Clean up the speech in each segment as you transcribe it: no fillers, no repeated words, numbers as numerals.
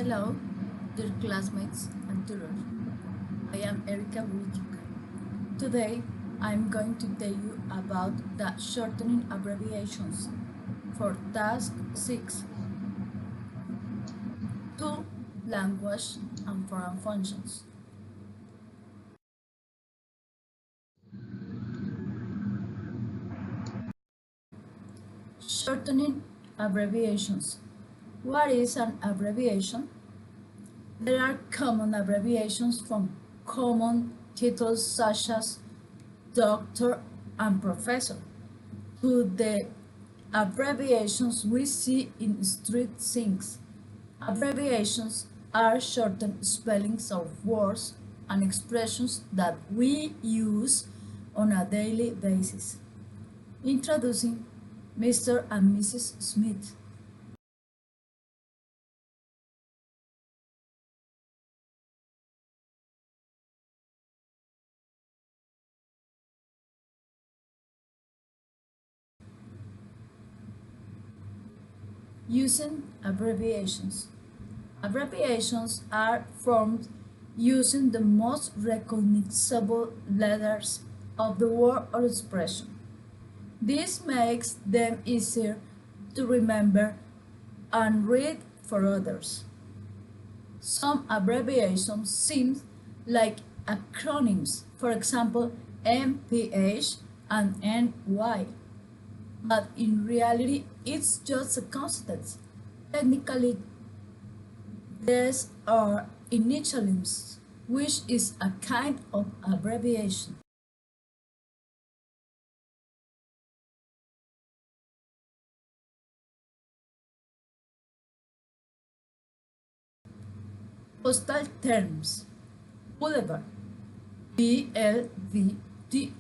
Hello, dear classmates and tutors. I am Erika. Today, I'm going to tell you about the shortening abbreviations for Task 6, Tool, Language, and Foreign Functions. Shortening abbreviations. What is an abbreviation? There are common abbreviations from common titles such as doctor and professor to the abbreviations we see in street signs. Abbreviations are shortened spellings of words and expressions that we use on a daily basis. Introducing Mr. and Mrs. Smith. Using abbreviations. Abbreviations are formed using the most recognizable letters of the word or expression. This makes them easier to remember and read for others. Some abbreviations seem like acronyms, for example, MPH and NY, but in reality it's just a constant. Technically, these are initialisms, which is a kind of abbreviation. Postal terms. Boulevard, BLVD.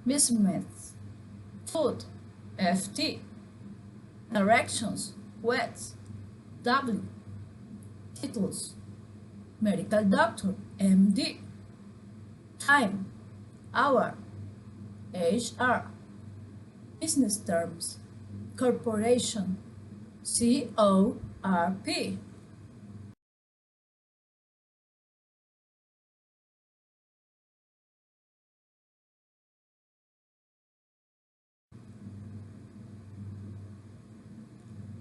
Measurements. Foot, FT. Directions, WETS, W. Titles, medical doctor, MD. Time, hour, HR. Business terms, corporation, CORP.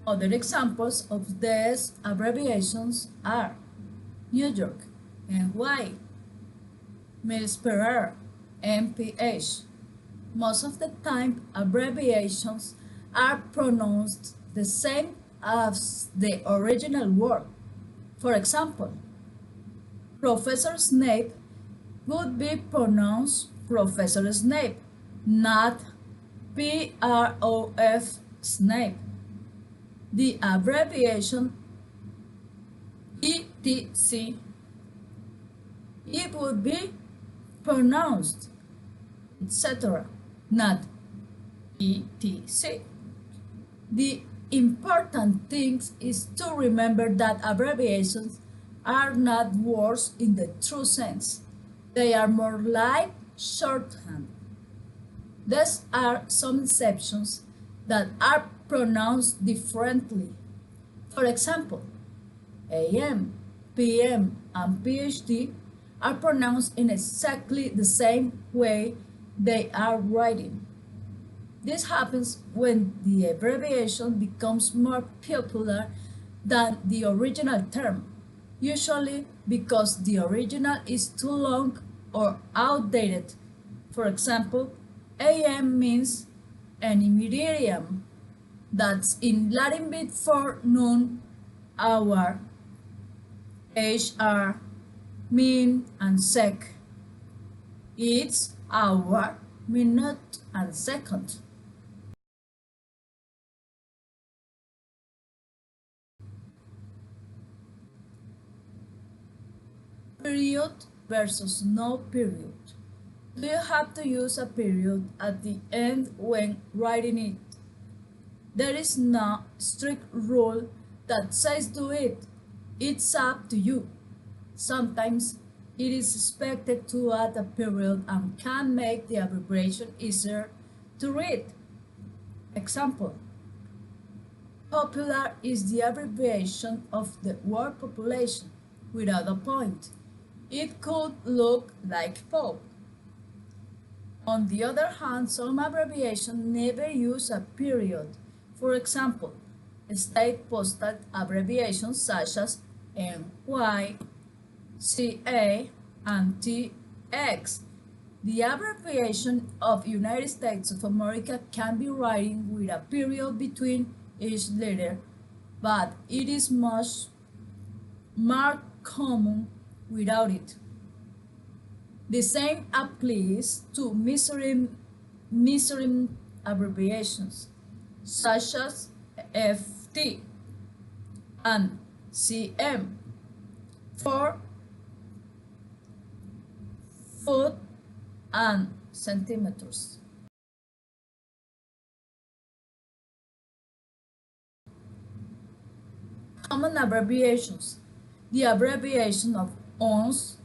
Other examples of these abbreviations are New York, NY, miles per hour, MPH. Most of the time, abbreviations are pronounced the same as the original word. For example, Professor Snape would be pronounced Professor Snape, not Prof. Snape. The abbreviation ETC, it would be pronounced etc., not ETC. The important thing is to remember that abbreviations are not words in the true sense. They are more like shorthand. These are some exceptions that are pronounced differently. For example, AM, PM, and PhD are pronounced in exactly the same way they are written. This happens when the abbreviation becomes more popular than the original term, usually because the original is too long or outdated. For example, AM means antimeridium, that's in Latin bit for noon, hour, HR, min, and sec. It's hour, minute, and second. Period versus no period. Do you have to use a period at the end when writing it? There is no strict rule that says do it. It's up to you. Sometimes it is expected to add a period and can make the abbreviation easier to read. Example: Popular is the abbreviation of the word population without a point. It could look like pop. On the other hand, some abbreviations never use a period. For example, state postal abbreviations such as NY, CA, and TX. The abbreviation of United States of America can be written with a period between each letter, but it is much more common without it. The same applies to measuring abbreviations such as FT and CM for foot and centimeters. Common abbreviations. The abbreviation of ounce,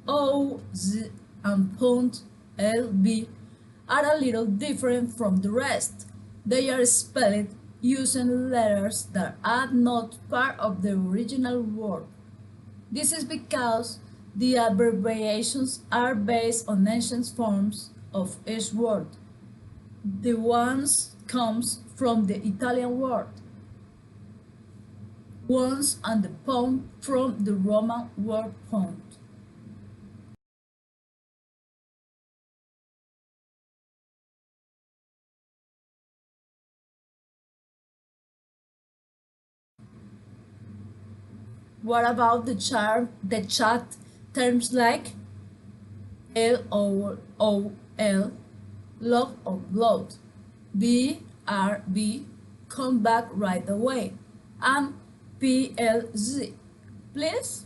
OZ, and pound, LB, are a little different from the rest. They are spelled using letters that are not part of the original word. This is because the abbreviations are based on ancient forms of each word. The ones comes from the Italian word once and the pound from the Roman word pound. What about the chat terms like LOL, love or blood, BRB, come back right away, and PLZ, please?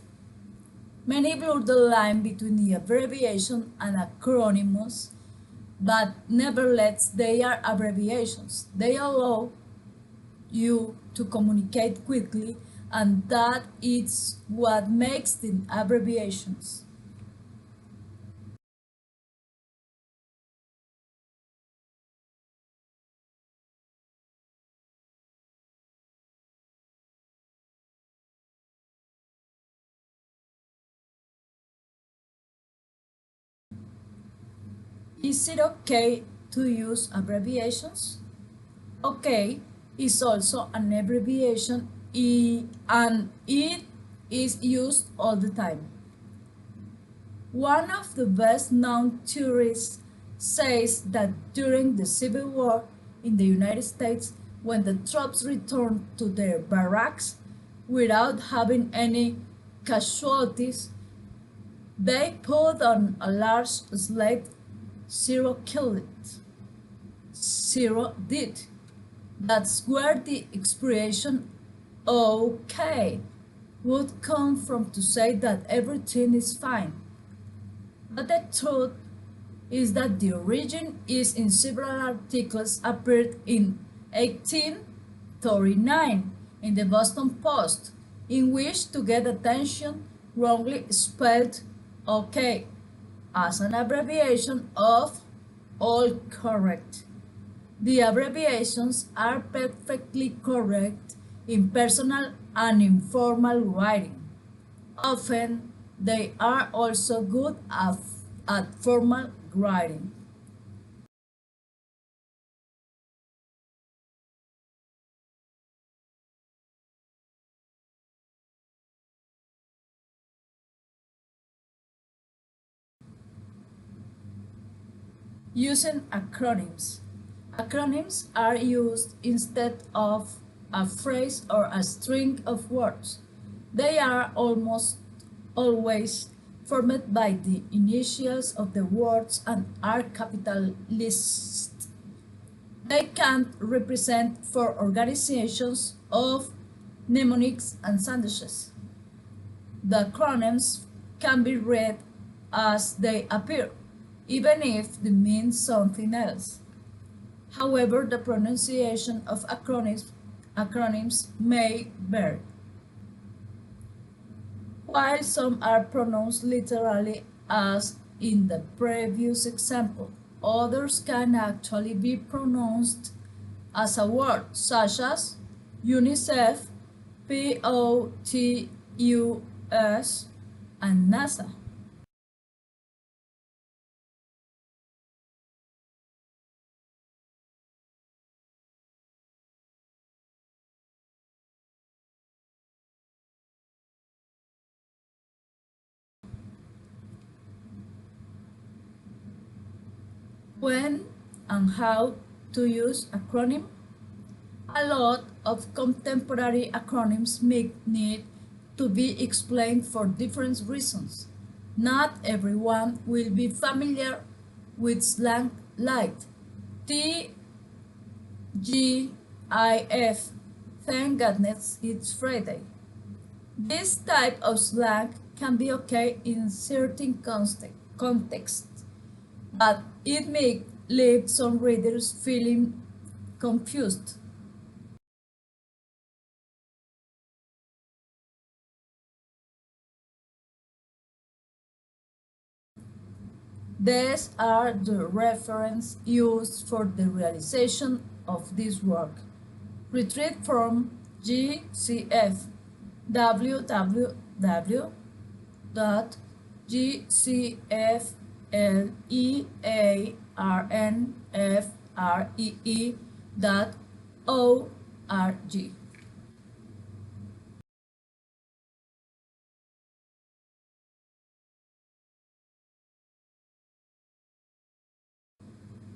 Many blur the line between the abbreviation and acronyms, but nevertheless they are abbreviations. They allow you to communicate quickly, and that is what makes them abbreviations. Is it okay to use abbreviations? Okay is also an abbreviation and it is used all the time. One of the best known theorists says that during the Civil War in the United States, when the troops returned to their barracks without having any casualties, they put on a large slate, "Zero killed, zero did." That's where the expression "okay" would come from, to say that everything is fine. But the truth is that the origin is in several articles appeared in 1839 in the Boston Post, in which, to get attention, wrongly spelled "okay" as an abbreviation of "all correct." The abbreviations are perfectly correct in personal and informal writing. Often, they are also good at formal writing. Using acronyms. Acronyms are used instead of a phrase or a string of words. They are almost always formed by the initials of the words and are capitalized. They can represent for organizations of mnemonics and sandwiches. The acronyms can be read as they appear, even if they mean something else. However, the pronunciation of acronyms may vary. While some are pronounced literally, as in the previous example, others can actually be pronounced as a word, such as UNICEF, POTUS, and NASA. When and how to use acronym? A lot of contemporary acronyms may need to be explained for different reasons. Not everyone will be familiar with slang like TGIF. Thank goodness it's Friday. This type of slang can be okay in certain contexts, but it may leave some readers feeling confused. These are the references used for the realization of this work. Retrieved from GCF www.gcflearnfree.org.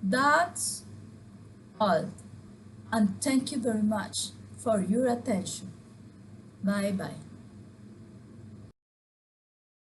That's all, and thank you very much for your attention. Bye bye.